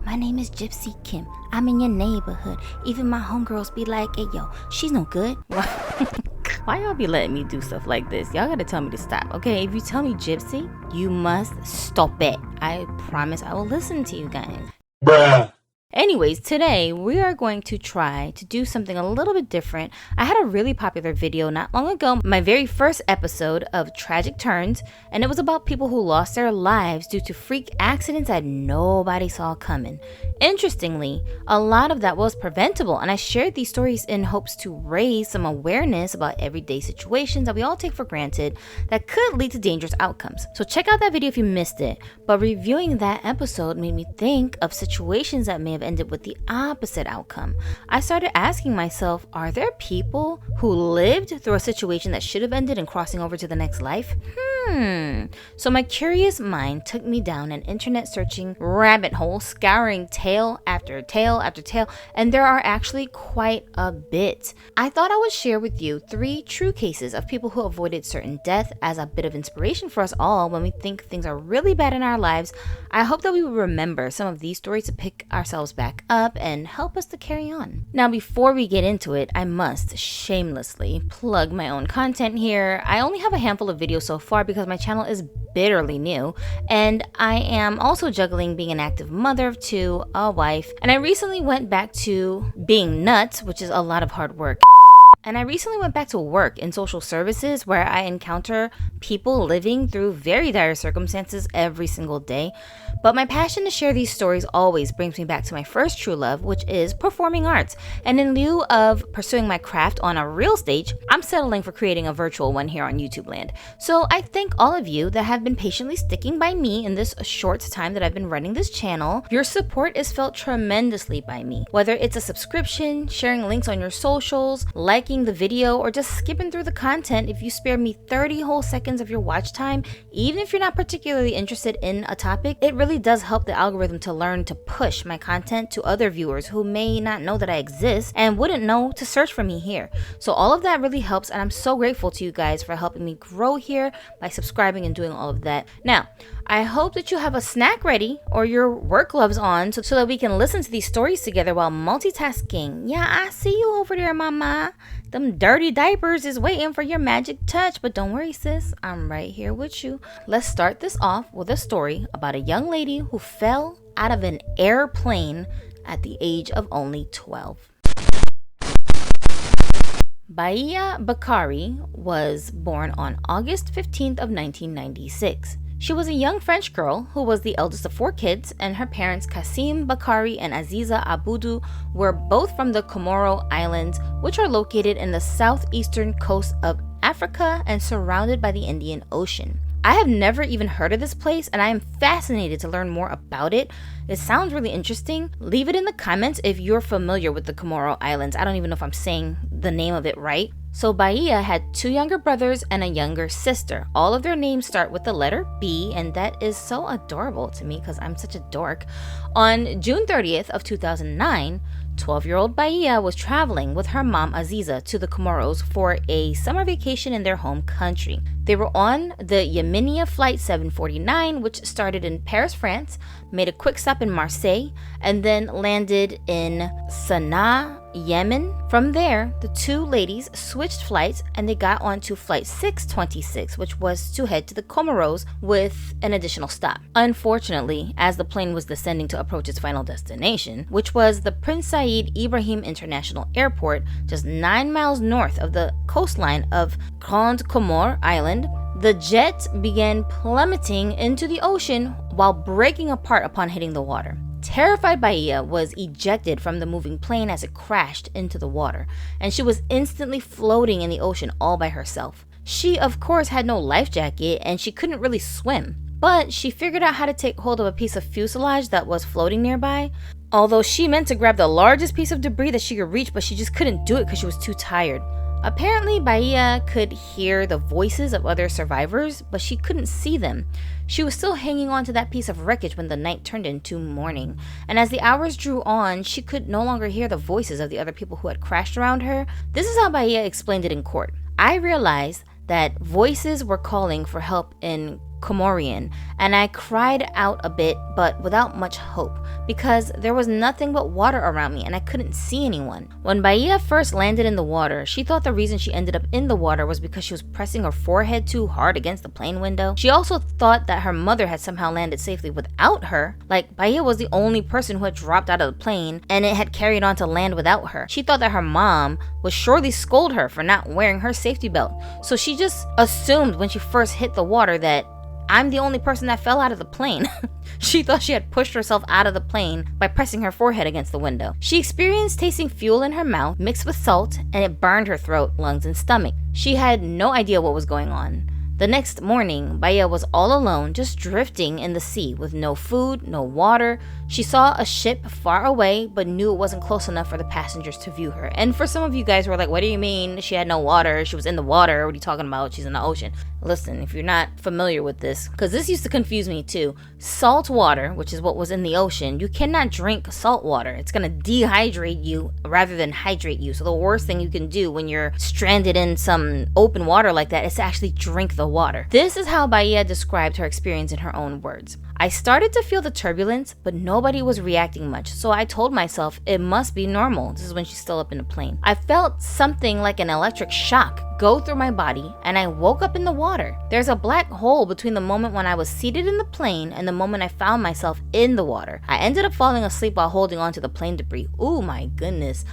my name is Gypsy Kim. I'm in your neighborhood. Even my homegirls be like, hey, yo, she's no good. Why y'all be letting me do stuff like this? Y'all gotta tell me to stop, okay? If you tell me Gypsy, you must stop it. I promise I will listen to you guys. Bruh. Anyways, today we are going to try to do something a little bit different. I had a really popular video not long ago, my very first episode of Tragic Turns, and it was about people who lost their lives due to freak accidents that nobody saw coming. Interestingly, a lot of that was preventable, and I shared these stories in hopes to raise some awareness about everyday situations that we all take for granted that could lead to dangerous outcomes. So check out that video if you missed it, but reviewing that episode made me think of situations that may have ended with the opposite outcome. I started asking myself, are there people who lived through a situation that should have ended and crossing over to the next life? So my curious mind took me down an internet searching rabbit hole, scouring tale after tale after tale, and there are actually quite a bit. I thought I would share with you 3 true cases of people who avoided certain death as a bit of inspiration for us all when we think things are really bad in our lives. I hope that we will remember some of these stories to pick ourselves back up and help us to carry on. Now, before we get into it, I must shamelessly plug my own content here. I only have a handful of videos so far because my channel is bitterly new, and I am also juggling being an active mother of 2, a wife, and I recently went back to being nuts, which is a lot of hard work. And I recently went back to work in social services where I encounter people living through very dire circumstances every single day. But my passion to share these stories always brings me back to my first true love, which is performing arts. And in lieu of pursuing my craft on a real stage, I'm settling for creating a virtual one here on YouTube land. So I thank all of you that have been patiently sticking by me in this short time that I've been running this channel. Your support is felt tremendously by me. Whether it's a subscription, sharing links on your socials, liking the video, or just skipping through the content, if you spare me 30 whole seconds of your watch time, even if you're not particularly interested in a topic, it really does help the algorithm to learn to push my content to other viewers who may not know that I exist and wouldn't know to search for me here. So all of that really helps, and I'm so grateful to you guys for helping me grow here by subscribing and doing all of that. Now, I hope that you have a snack ready or your work gloves on so that we can listen to these stories together while multitasking. Yeah, I see you over there, mama. Them dirty diapers is waiting for your magic touch, but don't worry, sis. I'm right here with you. Let's start this off with a story about a young lady who fell out of an airplane at the age of only 12. Bahia Bakari was born on August 15th of 1996. She was a young French girl who was the eldest of 4 kids, and her parents Kasim Bakari and Aziza Abudu were both from the Comoro Islands, which are located in the southeastern coast of Africa and surrounded by the Indian Ocean. I have never even heard of this place, and I am fascinated to learn more about it. It sounds really interesting. Leave it in the comments if you're familiar with the Comoro Islands. I don't even know if I'm saying the name of it right. So Bahia had 2 younger brothers and a younger sister. All of their names start with the letter B, and that is so adorable to me because I'm such a dork. On June 30th of 2009, 12-year-old Bahia was traveling with her mom Aziza to the Comoros for a summer vacation in their home country. They were on the Yeminia Flight 749, which started in Paris, France, made a quick stop in Marseille, and then landed in Sana'a, Yemen. From there, the 2 ladies switched flights and they got onto Flight 626, which was to head to the Comoros with an additional stop. Unfortunately, as the plane was descending to approach its final destination, which was the Prince Said Ibrahim International Airport, just 9 miles north of the coastline of Grande Comore Island, the jet began plummeting into the ocean while breaking apart upon hitting the water. Terrified Bahia was ejected from the moving plane as it crashed into the water, and she was instantly floating in the ocean all by herself. She, of course, had no life jacket and she couldn't really swim, but she figured out how to take hold of a piece of fuselage that was floating nearby. Although she meant to grab the largest piece of debris that she could reach, but she just couldn't do it because she was too tired. Apparently, Bahia could hear the voices of other survivors, but she couldn't see them. She was still hanging on to that piece of wreckage when the night turned into morning, and as the hours drew on, she could no longer hear the voices of the other people who had crashed around her. This is how Bahia explained it in court. I realized that voices were calling for help in Comorian, and I cried out a bit, but without much hope, because there was nothing but water around me and I couldn't see anyone. When Bahia first landed in the water, she thought the reason she ended up in the water was because she was pressing her forehead too hard against the plane window. She also thought that her mother had somehow landed safely without her, like Bahia was the only person who had dropped out of the plane and it had carried on to land without her. She thought that her mom would surely scold her for not wearing her safety belt, so she just assumed when she first hit the water that I'm the only person that fell out of the plane. She thought she had pushed herself out of the plane by pressing her forehead against the window. She experienced tasting fuel in her mouth mixed with salt, and it burned her throat, lungs, and stomach. She had no idea what was going on. The next morning, Bahia was all alone, just drifting in the sea with no food, no water. She saw a ship far away, but knew it wasn't close enough for the passengers to view her. And for some of you guys who are like, what do you mean? She had no water. She was in the water. What are you talking about? She's in the ocean. Listen, if you're not familiar with this, because this used to confuse me too. Salt water, which is what was in the ocean, you cannot drink salt water. It's going to dehydrate you rather than hydrate you. So the worst thing you can do when you're stranded in some open water like that is to actually drink the water. This is how Bahia described her experience in her own words. I started to feel the turbulence, but nobody was reacting much, so I told myself it must be normal. This is when she's still up in the plane. I felt something like an electric shock go through my body, and I woke up in the water. There's a black hole between the moment when I was seated in the plane and the moment I found myself in the water. I ended up falling asleep while holding onto the plane debris. Oh my goodness.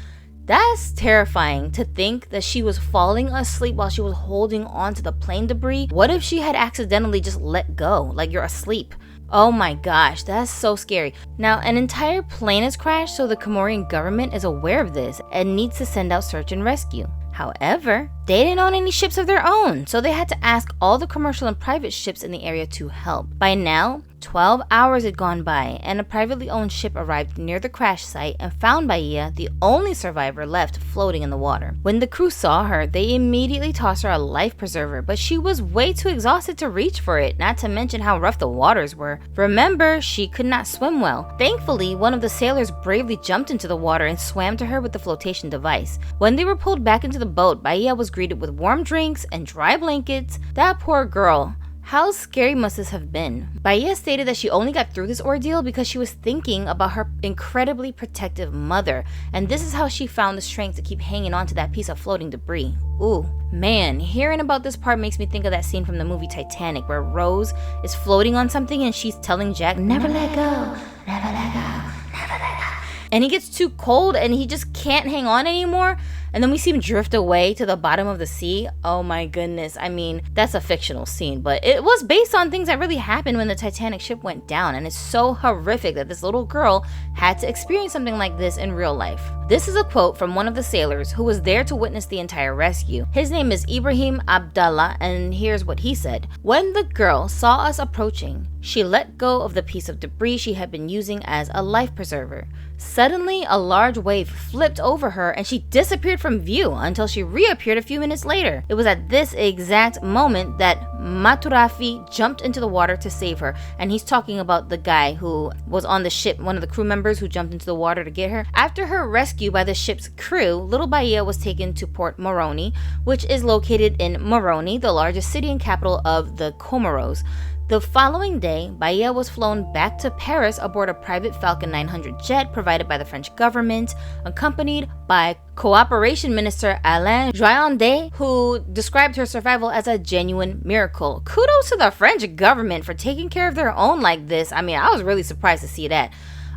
That's terrifying to think that she was falling asleep while she was holding onto the plane debris. What if she had accidentally just let go, like you're asleep? Oh my gosh, that's so scary. Now, an entire plane has crashed, so the Comorian government is aware of this and needs to send out search and rescue. However, they didn't own any ships of their own, so they had to ask all the commercial and private ships in the area to help. By now, 12 hours had gone by, and a privately owned ship arrived near the crash site and found Bahia, the only survivor left, floating in the water. When the crew saw her, they immediately tossed her a life preserver, but she was way too exhausted to reach for it, not to mention how rough the waters were. Remember, she could not swim well. Thankfully, one of the sailors bravely jumped into the water and swam to her with the flotation device. When they were pulled back into the boat, Bahia was greeted with warm drinks and dry blankets. That poor girl. How scary must this have been? Bahia stated that she only got through this ordeal because she was thinking about her incredibly protective mother, and this is how she found the strength to keep hanging on to that piece of floating debris. Ooh, man, hearing about this part makes me think of that scene from the movie Titanic where Rose is floating on something and she's telling Jack, never let go, never let go, never let go. And he gets too cold and he just can't hang on anymore. And then we see him drift away to the bottom of the sea. Oh my goodness. I mean, that's a fictional scene, but it was based on things that really happened when the Titanic ship went down. And it's so horrific that this little girl had to experience something like this in real life. This is a quote from one of the sailors who was there to witness the entire rescue. His name is Ibrahim Abdallah, and here's what he said. When the girl saw us approaching, she let go of the piece of debris she had been using as a life preserver. Suddenly, a large wave flipped over her and she disappeared from view until she reappeared a few minutes later. It was at this exact moment that Maturafi jumped into the water to save her, and he's talking about the guy who was on the ship, one of the crew members who jumped into the water to get her. After her rescue by the ship's crew, little Bahia was taken to Port Moroni, which is located in Moroni, the largest city and capital of the Comoros. The following day, Bahia was flown back to Paris aboard a private Falcon 900 jet provided by the French government, accompanied by Cooperation Minister Alain Joyandet, who described her survival as a genuine miracle. Kudos to the French government for taking care of their own like this. I mean, I was really surprised to see that.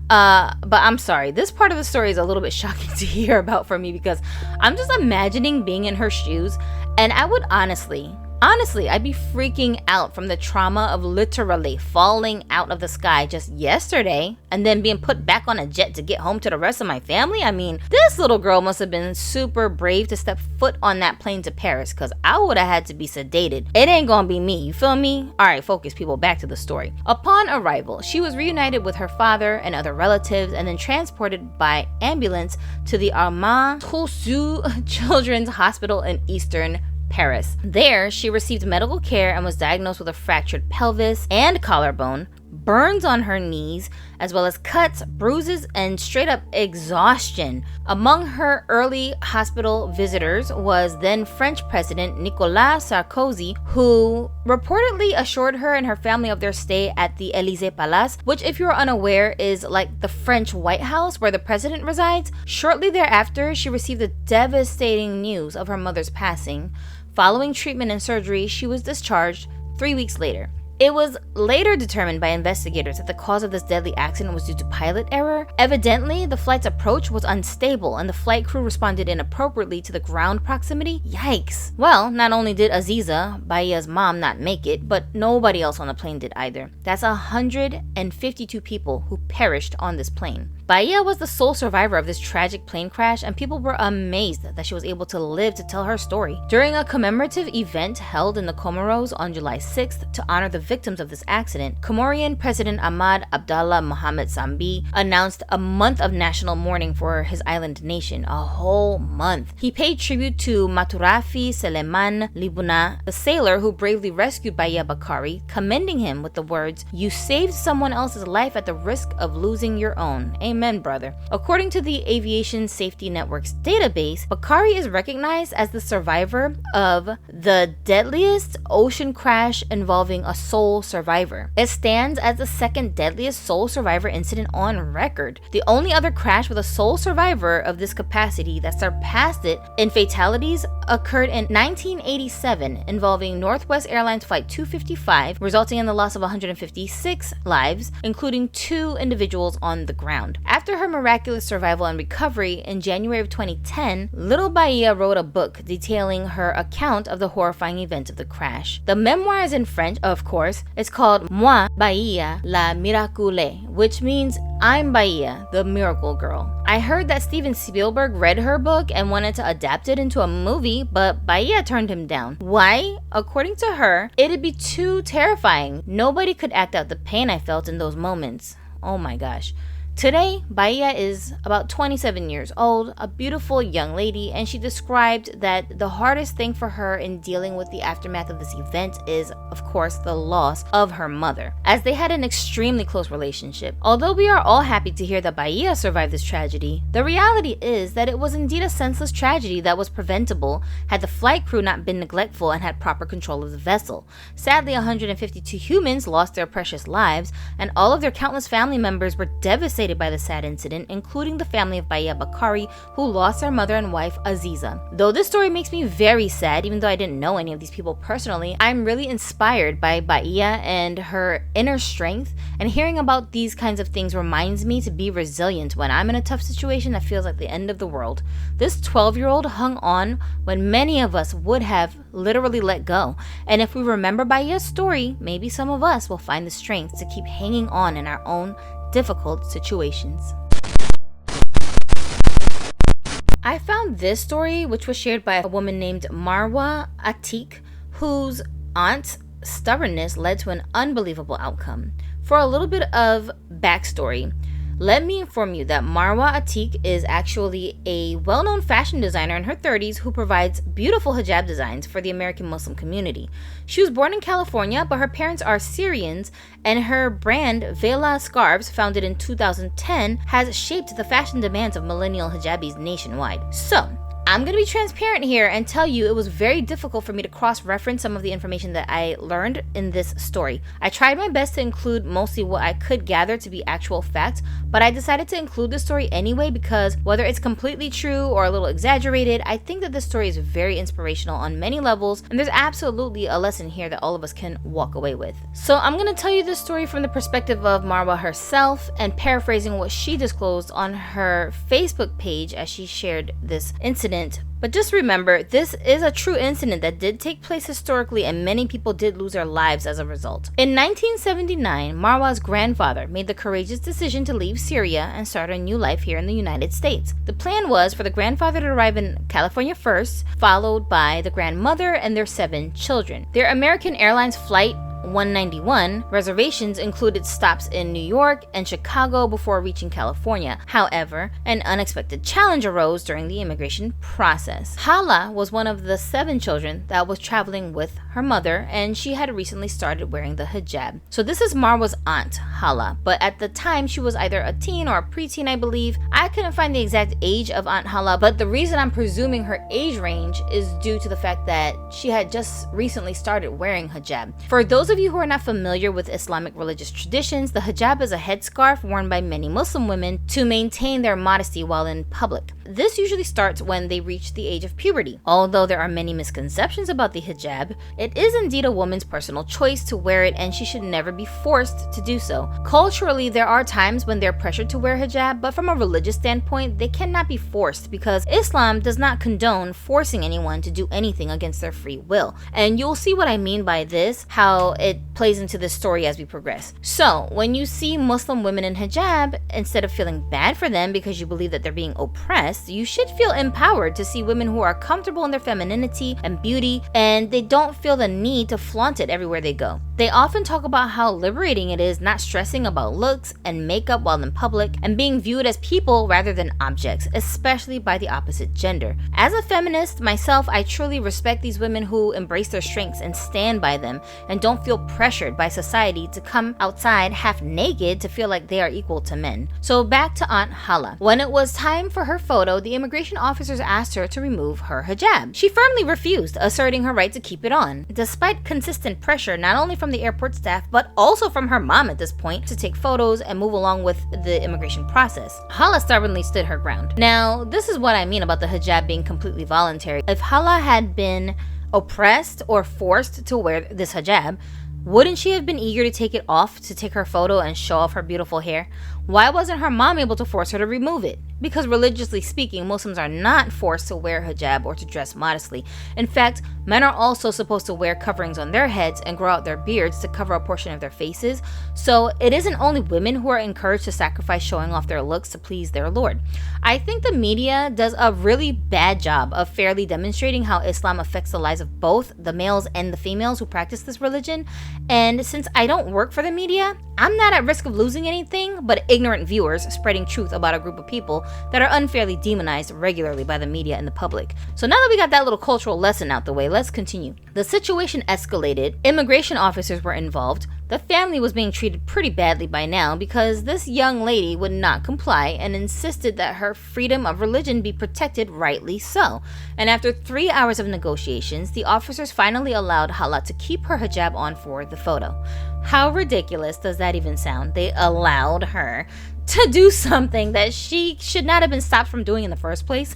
But I'm sorry, this part of the story is a little bit shocking to hear about for me because I'm just imagining being in her shoes, and I would honestly, I'd be freaking out from the trauma of literally falling out of the sky just yesterday and then being put back on a jet to get home to the rest of my family. I mean, this little girl must have been super brave to step foot on that plane to Paris, because I would have had to be sedated. It ain't gonna be me, you feel me? Alright, focus people, back to the story. Upon arrival, she was reunited with her father and other relatives and then transported by ambulance to the Armand Trousseau Children's Hospital in Eastern Paris. There, she received medical care and was diagnosed with a fractured pelvis and collarbone, burns on her knees, as well as cuts, bruises, and straight up exhaustion. Among her early hospital visitors was then French President Nicolas Sarkozy, who reportedly assured her and her family of their stay at the Élysée Palace, which, if you're unaware, is like the French White House where the president resides. Shortly thereafter, she received the devastating news of her mother's passing. Following treatment and surgery, she was discharged 3 weeks later. It was later determined by investigators that the cause of this deadly accident was due to pilot error. Evidently, the flight's approach was unstable and the flight crew responded inappropriately to the ground proximity. Yikes. Well, not only did Aziza, Bahia's mom, not make it, but nobody else on the plane did either. That's 152 people who perished on this plane. Bahia was the sole survivor of this tragic plane crash, and people were amazed that she was able to live to tell her story. During a commemorative event held in the Comoros on July 6th to honor the victims of this accident, Comorian President Ahmad Abdallah Mohamed Sambi announced a month of national mourning for his island nation, a whole month. He paid tribute to Maturafi Seleman Libuna, the sailor who bravely rescued Bahia Bakari, commending him with the words, "You saved someone else's life at the risk of losing your own." Amen, brother. According to the Aviation Safety Network's database, Bakari is recognized as the survivor of the deadliest ocean crash involving a sole survivor. It stands as the second deadliest sole survivor incident on record. The only other crash with a sole survivor of this capacity that surpassed it in fatalities occurred in 1987, involving Northwest Airlines Flight 255, resulting in the loss of 156 lives, including 2 individuals on the ground. After her miraculous survival and recovery in January of 2010, Little Bahia wrote a book detailing her account of the horrifying event of the crash. The memoir is in French, of course. It's called Moi, Bahia, la Miraculée, which means I'm Bahia, the Miracle Girl. I heard that Steven Spielberg read her book and wanted to adapt it into a movie, but Bahia turned him down. Why? According to her, it'd be too terrifying. Nobody could act out the pain I felt in those moments. Oh my gosh. Today, Bahia is about 27 years old, a beautiful young lady, and she described that the hardest thing for her in dealing with the aftermath of this event is, of course, the loss of her mother, as they had an extremely close relationship. Although we are all happy to hear that Bahia survived this tragedy, the reality is that it was indeed a senseless tragedy that was preventable had the flight crew not been neglectful and had proper control of the vessel. Sadly, 152 humans lost their precious lives, and all of their countless family members were devastated by the sad incident, including the family of Bahia Bakari, who lost their mother and wife Aziza. Though this story makes me very sad, even though I didn't know any of these people personally, I'm really inspired by Bahia and her inner strength, and hearing about these kinds of things reminds me to be resilient when I'm in a tough situation that feels like the end of the world. This 12-year-old hung on when many of us would have literally let go, and if we remember Bahia's story, maybe some of us will find the strength to keep hanging on in our own difficult situations. I found this story, which was shared by a woman named Marwa Atik, whose aunt's stubbornness led to an unbelievable outcome. For a little bit of backstory, let me inform you that Marwa Atik is actually a well-known fashion designer in her 30s who provides beautiful hijab designs for the American Muslim community. She was born in California, but her parents are Syrians, and her brand, Vela Scarves, founded in 2010, has shaped the fashion demands of millennial hijabis nationwide. So, I'm going to be transparent here and tell you it was very difficult for me to cross-reference some of the information that I learned in this story. I tried my best to include mostly what I could gather to be actual facts, but I decided to include this story anyway because whether it's completely true or a little exaggerated, I think that this story is very inspirational on many levels, and there's absolutely a lesson here that all of us can walk away with. So I'm going to tell you this story from the perspective of Marwa herself and paraphrasing what she disclosed on her Facebook page as she shared this incident. But just remember, this is a true incident that did take place historically, and many people did lose their lives as a result. In 1979, Marwa's grandfather made the courageous decision to leave Syria and start a new life here in the United States. The plan was for the grandfather to arrive in California first, followed by the grandmother and their 7 children. Their American Airlines flight 191, reservations included stops in New York and Chicago before reaching California. However, an unexpected challenge arose during the immigration process. Hala was one of the 7 children that was traveling with her mother, and she had recently started wearing the hijab. So this is Marwa's aunt, Hala, but at the time she was either a teen or a preteen, I believe. I couldn't find the exact age of Aunt Hala, but the reason I'm presuming her age range is due to the fact that she had just recently started wearing hijab. For those of you who are not familiar with Islamic religious traditions, the hijab is a headscarf worn by many Muslim women to maintain their modesty while in public. This usually starts when they reach the age of puberty. Although there are many misconceptions about the hijab, it is indeed a woman's personal choice to wear it, and she should never be forced to do so. Culturally, there are times when they're pressured to wear hijab, but from a religious standpoint, they cannot be forced because Islam does not condone forcing anyone to do anything against their free will. And you'll see what I mean by this, how it plays into this story as we progress. So, when you see Muslim women in hijab, instead of feeling bad for them because you believe that they're being oppressed, you should feel empowered to see women who are comfortable in their femininity and beauty, and they don't feel the need to flaunt it everywhere they go. They often talk about how liberating it is not stressing about looks and makeup while in public, and being viewed as people rather than objects, especially by the opposite gender. As a feminist myself, I truly respect these women who embrace their strengths and stand by them, and don't feel pressured by society to come outside half naked to feel like they are equal to men. So back to Aunt Hala. When it was time for her photo, the immigration officers asked her to remove her hijab. She firmly refused, asserting her right to keep it on, despite consistent pressure not only from the airport staff but also from her mom at this point to take photos and move along with the immigration process. Hala stubbornly stood her ground. Now, this is what I mean about the hijab being completely voluntary. If Hala had been oppressed or forced to wear this hijab, wouldn't she have been eager to take it off to take her photo and show off her beautiful hair? Why wasn't her mom able to force her to remove it? Because religiously speaking, Muslims are not forced to wear hijab or to dress modestly. In fact, men are also supposed to wear coverings on their heads and grow out their beards to cover a portion of their faces. So it isn't only women who are encouraged to sacrifice showing off their looks to please their Lord. I think the media does a really bad job of fairly demonstrating how Islam affects the lives of both the males and the females who practice this religion. And since I don't work for the media, I'm not at risk of losing anything but ignorant viewers spreading truth about a group of people that are unfairly demonized regularly by the media and the public. So now that we got that little cultural lesson out the way, let's continue. The situation escalated. Immigration officers were involved. The family was being treated pretty badly by now because this young lady would not comply and insisted that her freedom of religion be protected, rightly so. And after 3 hours of negotiations, the officers finally allowed Hala to keep her hijab on for the photo. How ridiculous does that even sound? They allowed her to do something that she should not have been stopped from doing in the first place.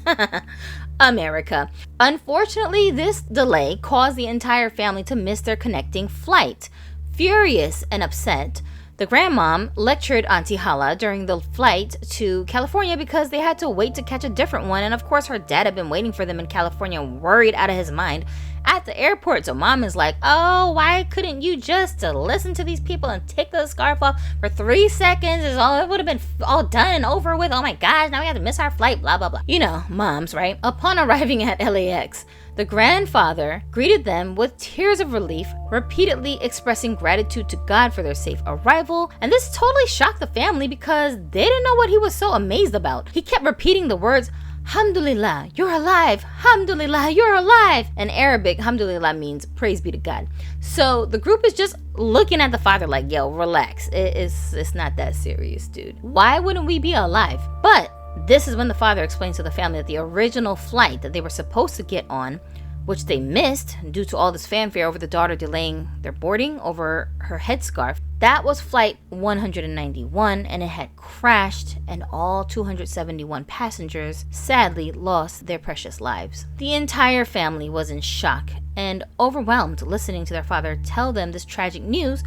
America. Unfortunately, this delay caused the entire family to miss their connecting flight. Furious and upset, the grandmom lectured Auntie Hala during the flight to California because they had to wait to catch a different one, and of course her dad had been waiting for them in California, worried out of his mind at the airport. So mom is like, oh, why couldn't you just listen to these people and take the scarf off for 3 seconds? It would have been all done and over with. Oh my gosh, now we have to miss our flight, blah blah blah. You know, moms, right? Upon arriving at LAX, the grandfather greeted them with tears of relief, repeatedly expressing gratitude to God for their safe arrival, and this totally shocked the family because they didn't know what he was so amazed about. He kept repeating the words, Alhamdulillah, you're alive. Alhamdulillah, you're alive. In Arabic, Alhamdulillah means praise be to God. So the group is just looking at the father like, yo, relax. It's not that serious, dude. Why wouldn't we be alive? But this is when the father explains to the family that the original flight that they were supposed to get on, which they missed due to all this fanfare over the daughter delaying their boarding over her headscarf, that was flight 191, and it had crashed, and all 271 passengers sadly lost their precious lives. The entire family was in shock and overwhelmed listening to their father tell them this tragic news,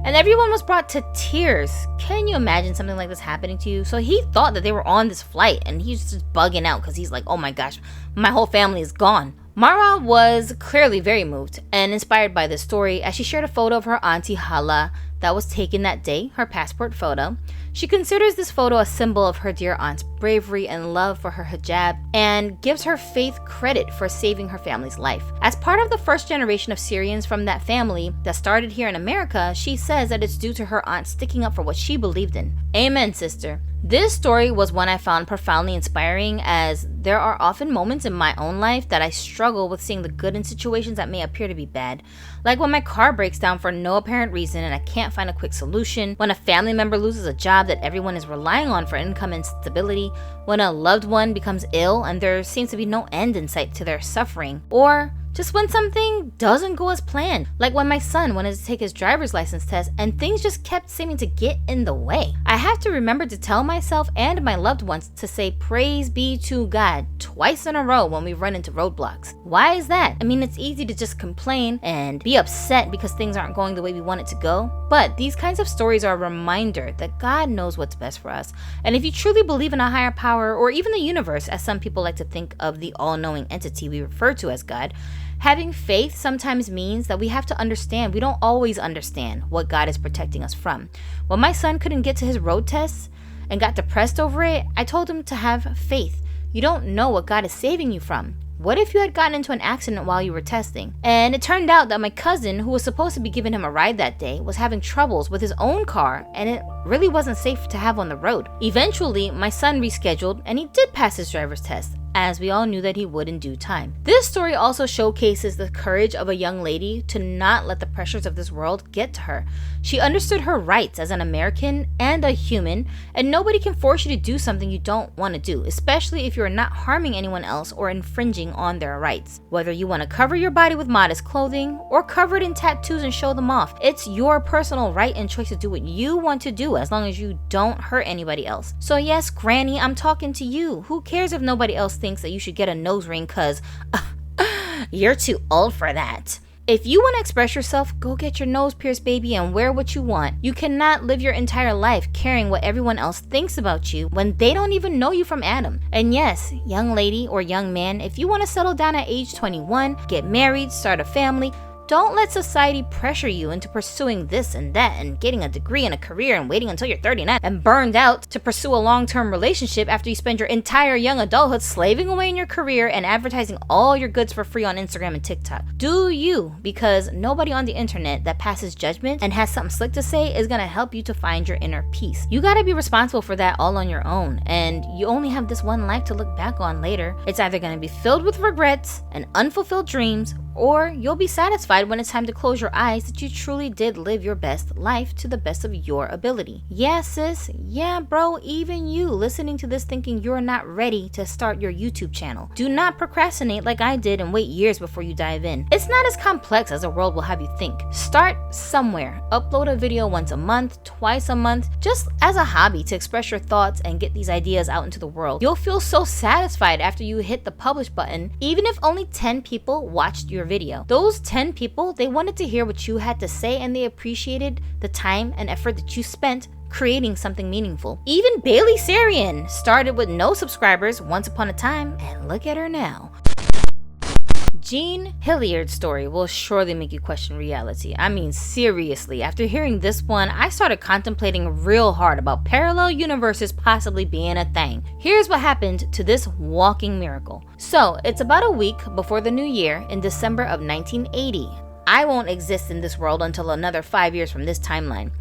and everyone was brought to tears. Can you imagine something like this happening to you? So he thought that they were on this flight, and he's just bugging out because he's like, oh my gosh, my whole family is gone. Marwa was clearly very moved and inspired by this story as she shared a photo of her auntie Hala that was taken that day, her passport photo. She considers this photo a symbol of her dear aunt's bravery and love for her hijab, and gives her faith credit for saving her family's life. As part of the first generation of Syrians from that family that started here in America, she says that it's due to her aunt sticking up for what she believed in. Amen, sister. This story was one I found profoundly inspiring, as there are often moments in my own life that I struggle with seeing the good in situations that may appear to be bad. Like when my car breaks down for no apparent reason and I can't find a quick solution, when a family member loses a job that everyone is relying on for income and stability, when a loved one becomes ill and there seems to be no end in sight to their suffering, or just when something doesn't go as planned, like when my son wanted to take his driver's license test and things just kept seeming to get in the way. I have to remember to tell myself and my loved ones to say praise be to God twice in a row when we run into roadblocks. Why is that? I mean, it's easy to just complain and be upset because things aren't going the way we want it to go, but these kinds of stories are a reminder that God knows what's best for us. And if you truly believe in a higher power, or even the universe, as some people like to think of the all-knowing entity we refer to as God, having faith sometimes means that we have to understand we don't always understand what God is protecting us from. When my son couldn't get to his road tests and got depressed over it, I told him to have faith. You don't know what God is saving you from. What if you had gotten into an accident while you were testing? And it turned out that my cousin, who was supposed to be giving him a ride that day, was having troubles with his own car, and it really wasn't safe to have on the road. Eventually, my son rescheduled and he did pass his driver's test, as we all knew that he would in due time. This story also showcases the courage of a young lady to not let the pressures of this world get to her. She understood her rights as an American and a human, and nobody can force you to do something you don't want to do, especially if you're not harming anyone else or infringing on their rights. Whether you want to cover your body with modest clothing or cover it in tattoos and show them off, it's your personal right and choice to do what you want to do as long as you don't hurt anybody else. So yes, Granny, I'm talking to you. Who cares if nobody else thinks that you should get a nose ring cause you're too old for that? If you want to express yourself, go get your nose pierced, baby, and wear what you want. You cannot live your entire life caring what everyone else thinks about you when they don't even know you from Adam. And yes, young lady or young man, if you want to settle down at age 21, get married, start a family, don't let society pressure you into pursuing this and that and getting a degree and a career and waiting until you're 39 and burned out to pursue a long-term relationship after you spend your entire young adulthood slaving away in your career and advertising all your goods for free on Instagram and TikTok. Do you, because nobody on the internet that passes judgment and has something slick to say is gonna help you to find your inner peace. You gotta be responsible for that all on your own, and you only have this one life to look back on later. It's either gonna be filled with regrets and unfulfilled dreams, or you'll be satisfied when it's time to close your eyes that you truly did live your best life to the best of your ability. Yeah, sis. Yeah, bro. Even you listening to this thinking you're not ready to start your YouTube channel. Do not procrastinate like I did and wait years before you dive in. It's not as complex as the world will have you think. Start somewhere. Upload a video once a month, twice a month, just as a hobby to express your thoughts and get these ideas out into the world. You'll feel so satisfied after you hit the publish button, even if only 10 people watched your video. Those 10 people, they wanted to hear what you had to say, and they appreciated the time and effort that you spent creating something meaningful. Even Bailey Sarian started with no subscribers once upon a time, and look at her now. Jeanhillard's story will surely make you question reality. I mean, seriously, after hearing this one, I started contemplating real hard about parallel universes possibly being a thing. Here's what happened to this walking miracle. So, it's about a week before the new year in December of 1980. I won't exist in this world until another 5 years from this timeline.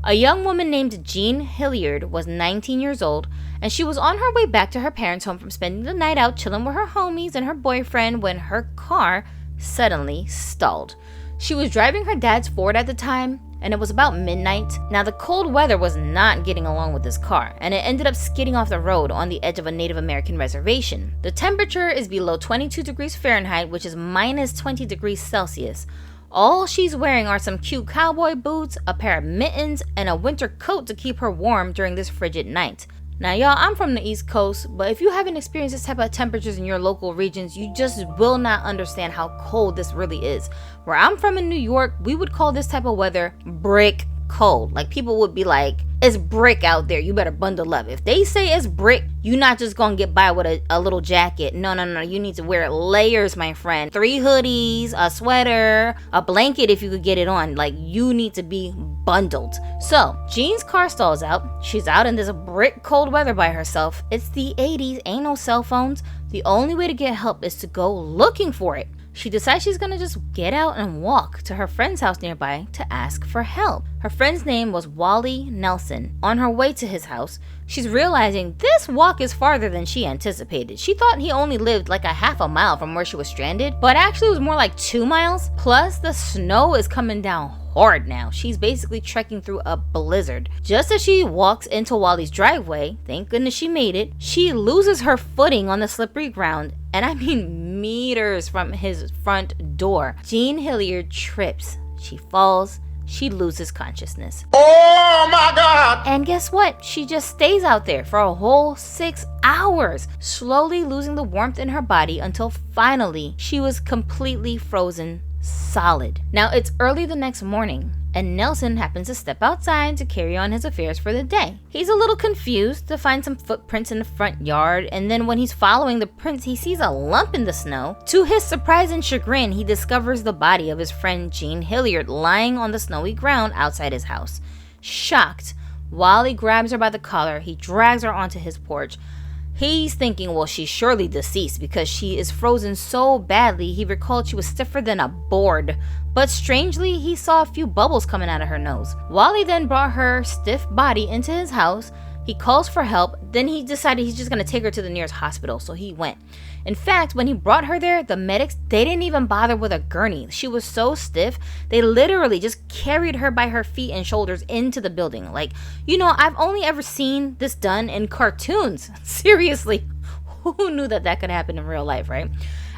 A young woman named Jeanhilard was 19 years old, and she was on her way back to her parents' home from spending the night out chilling with her homies and her boyfriend when her car suddenly stalled. She was driving her dad's Ford at the time, and it was about midnight. Now, the cold weather was not getting along with this car, and it ended up skidding off the road on the edge of a Native American reservation. The temperature is below 22 degrees Fahrenheit, which is minus 20 degrees Celsius. All she's wearing are some cute cowboy boots, a pair of mittens, and a winter coat to keep her warm during this frigid night. Now, y'all, I'm from the East Coast, but if you haven't experienced this type of temperatures in your local regions, you just will not understand how cold this really is. Where I'm from in New York, we would call this type of weather brick cold. Like, people would be like, it's brick out there, you better bundle up. If they say it's brick, you're not just gonna get by with a little jacket. No, you need to wear layers, my friend. 3 hoodies, a sweater, a blanket if you could get it on. Like, you need to be bundled. So Jean's car stalls out. She's out in this brick cold weather by herself. It's the 80s, ain't no cell phones. The only way to get help is to go looking for it. She decides she's gonna just get out and walk to her friend's house nearby to ask for help. Her friend's name was Wally Nelson. On her way to his house, she's realizing this walk is farther than she anticipated. She thought he only lived like a half a mile from where she was stranded, but actually it was more like 2 miles. Plus, the snow is coming down hard now. She's basically trekking through a blizzard. Just as she walks into Wally's driveway, thank goodness she made it, she loses her footing on the slippery ground, and I mean meters from his front door. Jeanhilard trips. She falls. She loses consciousness. Oh my God! And guess what? She just stays out there for a whole 6 hours, slowly losing the warmth in her body until finally she was completely frozen solid. Now it's early the next morning, and Nelson happens to step outside to carry on his affairs for the day. He's a little confused to find some footprints in the front yard, and then when he's following the prints, he sees a lump in the snow. To his surprise and chagrin, he discovers the body of his friend Jeanhilard lying on the snowy ground outside his house. Shocked, Wally grabs her by the collar. He drags her onto his porch. He's thinking, well, she's surely deceased because she is frozen so badly. He recalled she was stiffer than a board. But strangely, he saw a few bubbles coming out of her nose. Wally then brought her stiff body into his house. He calls for help. Then he decided he's just going to take her to the nearest hospital, so he went. In fact, when he brought her there, the medics, they didn't even bother with a gurney. She was so stiff, they literally just carried her by her feet and shoulders into the building. Like, I've only ever seen this done in cartoons. Seriously, who knew that could happen in real life, right?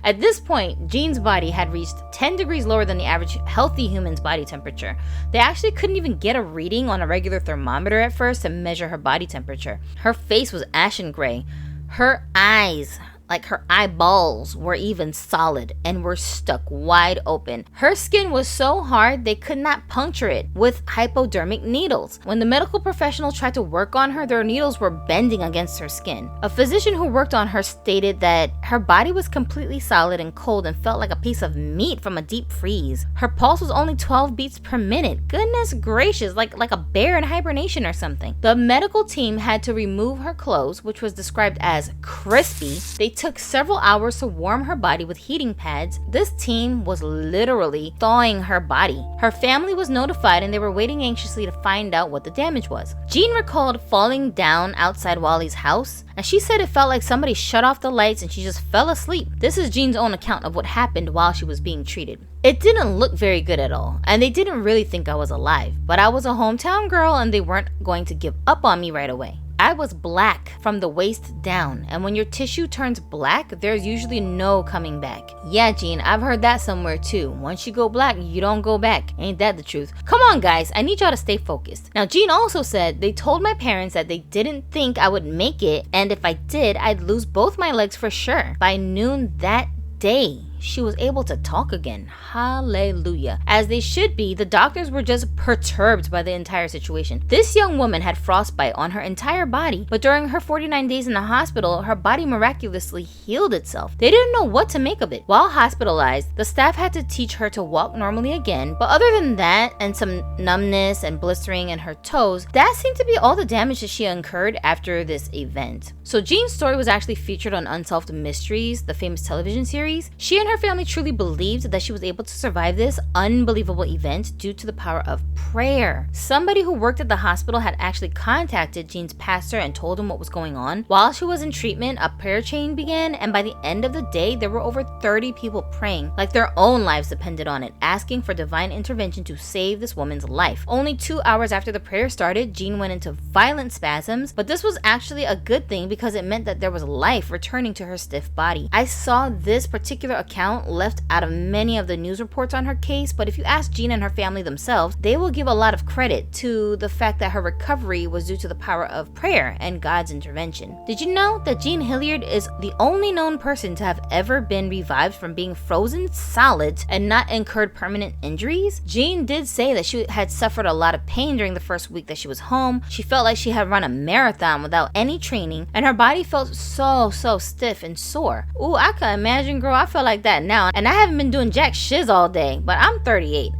At this point, Jean's body had reached 10 degrees lower than the average healthy human's body temperature. They actually couldn't even get a reading on a regular thermometer at first to measure her body temperature. Her face was ashen gray. Her eyes, like her eyeballs, were even solid and were stuck wide open. Her skin was so hard they could not puncture it with hypodermic needles. When the medical professional tried to work on her, their needles were bending against her skin. A physician who worked on her stated that her body was completely solid and cold and felt like a piece of meat from a deep freeze. Her pulse was only 12 beats per minute. Goodness gracious, like a bear in hibernation or something. The medical team had to remove her clothes, which was described as crispy. They took several hours to warm her body with heating pads. This team was literally thawing her body. Her family was notified and they were waiting anxiously to find out what the damage was. Jean recalled falling down outside Wally's house, and she said it felt like somebody shut off the lights and she just fell asleep. This is Jean's own account of what happened while she was being treated. It didn't look very good at all, and they didn't really think I was alive, but I was a hometown girl and they weren't going to give up on me right away. I was black from the waist down, and when your tissue turns black, there's usually no coming back. Yeah, Jean, I've heard that somewhere too. Once you go black, you don't go back. Ain't that the truth? Come on, guys, I need y'all to stay focused. Now, Jean also said they told my parents that they didn't think I would make it, and if I did, I'd lose both my legs for sure. By noon that day, she was able to talk again. Hallelujah. As they should be, the doctors were just perturbed by the entire situation. This young woman had frostbite on her entire body, but during her 49 days in the hospital, her body miraculously healed itself. They didn't know what to make of it. While hospitalized, the staff had to teach her to walk normally again, but other than that, and some numbness and blistering in her toes, that seemed to be all the damage that she incurred after this event. So Jean's story was actually featured on Unsolved Mysteries, the famous television series. She and her family truly believed that she was able to survive this unbelievable event due to the power of prayer. Somebody who worked at the hospital had actually contacted Jean's pastor and told him what was going on. While she was in treatment, a prayer chain began, and by the end of the day, there were over 30 people praying like their own lives depended on it, asking for divine intervention to save this woman's life. Only 2 hours after the prayer started, Jean went into violent spasms, but this was actually a good thing because it meant that there was life returning to her stiff body. I saw this particular account account left out of many of the news reports on her case, but if you ask Jean and her family themselves, they will give a lot of credit to the fact that her recovery was due to the power of prayer and God's intervention. Did you know that Jeanhilard is the only known person to have ever been revived from being frozen solid and not incurred permanent injuries? Jean did say that she had suffered a lot of pain during the first week that she was home. She felt like she had run a marathon without any training, and her body felt so stiff and sore. Ooh, I can imagine, girl. I feel like that now, and I haven't been doing jack shiz all day, but I'm 38.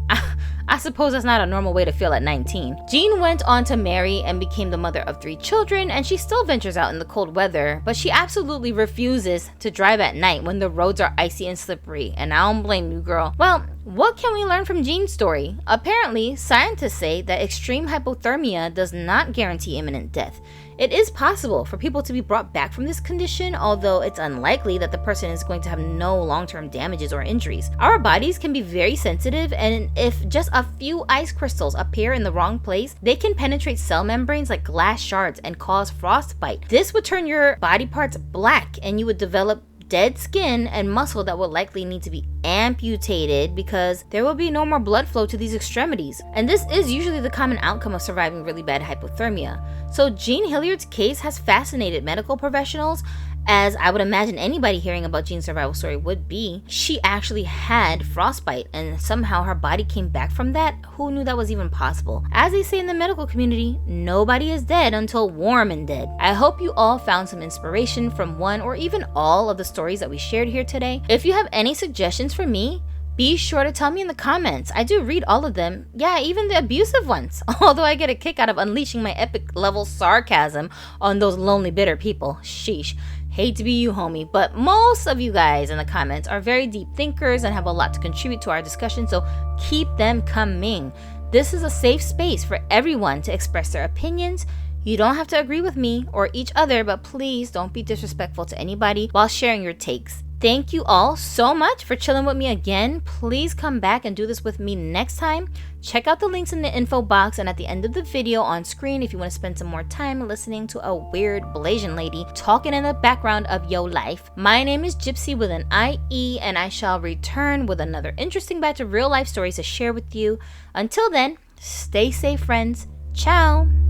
I suppose that's not a normal way to feel at 19. Jean went on to marry and became the mother of 3 children, and she still ventures out in the cold weather, but she absolutely refuses to drive at night when the roads are icy and slippery, and I don't blame you, girl. Well, what can we learn from Jean's story? Apparently, scientists say that extreme hypothermia does not guarantee imminent death. It is possible for people to be brought back from this condition, although it's unlikely that the person is going to have no long-term damages or injuries. Our bodies can be very sensitive, and if just a few ice crystals appear in the wrong place, they can penetrate cell membranes like glass shards and cause frostbite. This would turn your body parts black, and you would develop dead skin and muscle that will likely need to be amputated because there will be no more blood flow to these extremities. And this is usually the common outcome of surviving really bad hypothermia. So Jeanhilard's case has fascinated medical professionals, as I would imagine anybody hearing about Jean's survival story would be. She actually had frostbite, and somehow her body came back from that. Who knew that was even possible? As they say in the medical community, nobody is dead until warm and dead. I hope you all found some inspiration from one or even all of the stories that we shared here today. If you have any suggestions for me, be sure to tell me in the comments. I do read all of them. Yeah, even the abusive ones. Although I get a kick out of unleashing my epic level sarcasm on those lonely, bitter people. Sheesh. Hate to be you, homie, but most of you guys in the comments are very deep thinkers and have a lot to contribute to our discussion, so keep them coming. This is a safe space for everyone to express their opinions. You don't have to agree with me or each other, but please don't be disrespectful to anybody while sharing your takes. Thank you all so much for chilling with me again. Please come back and do this with me next time. Check out the links in the info box and at the end of the video on screen if you want to spend some more time listening to a weird Blasian lady talking in the background of your life. My name is Gypsy with an IE, and I shall return with another interesting batch of real life stories to share with you. Until then, stay safe, friends. Ciao!